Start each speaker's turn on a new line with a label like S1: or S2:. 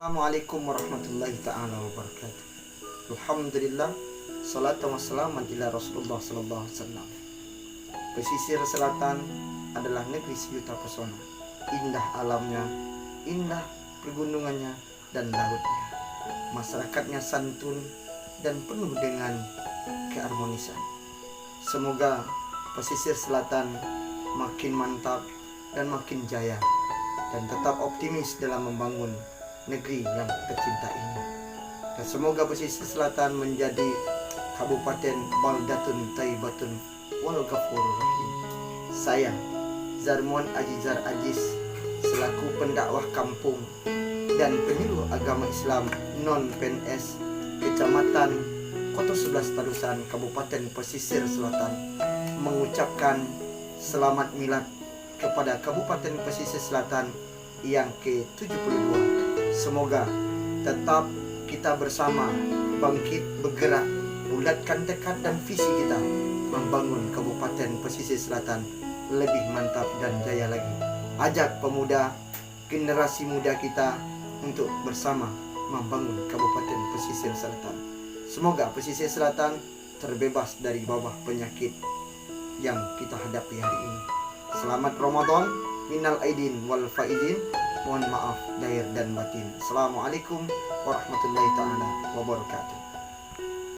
S1: Assalamualaikum warahmatullahi ta'ala wabarakatuh. Alhamdulillah, salatu wassalamu ila Rasulullah sallallahu alaihi wasallam. Pesisir selatan adalah negeri sejuta pesona. Indah alamnya, indah pegunungannya dan lautnya. Masyarakatnya santun dan penuh dengan keharmonisan. Semoga pesisir selatan makin mantap dan makin jaya, dan tetap optimis dalam membangun negeri yang tercinta ini. Dan semoga pesisir selatan menjadi kabupaten baldatun taibatun wal ghafurur rahim. Saya Zarmuan Ajizar Ajiz selaku pendakwah kampung dan penyuluh agama Islam non PNS Kecamatan Koto 11 Tarusan Kabupaten Pesisir Selatan mengucapkan selamat milad kepada Kabupaten Pesisir Selatan yang ke-72. Semoga tetap kita bersama bangkit bergerak, bulatkan tekad dan visi kita membangun Kabupaten Pesisir Selatan lebih mantap dan jaya lagi. Ajak pemuda, generasi muda kita untuk bersama membangun Kabupaten Pesisir Selatan. Semoga Pesisir Selatan terbebas dari wabah penyakit yang kita hadapi hari ini. Selamat Ramadan, minal aidin wal faizin. Mohon maaf lahir dan batin. Assalamualaikum warahmatullahi ta'ala wabarakatuh.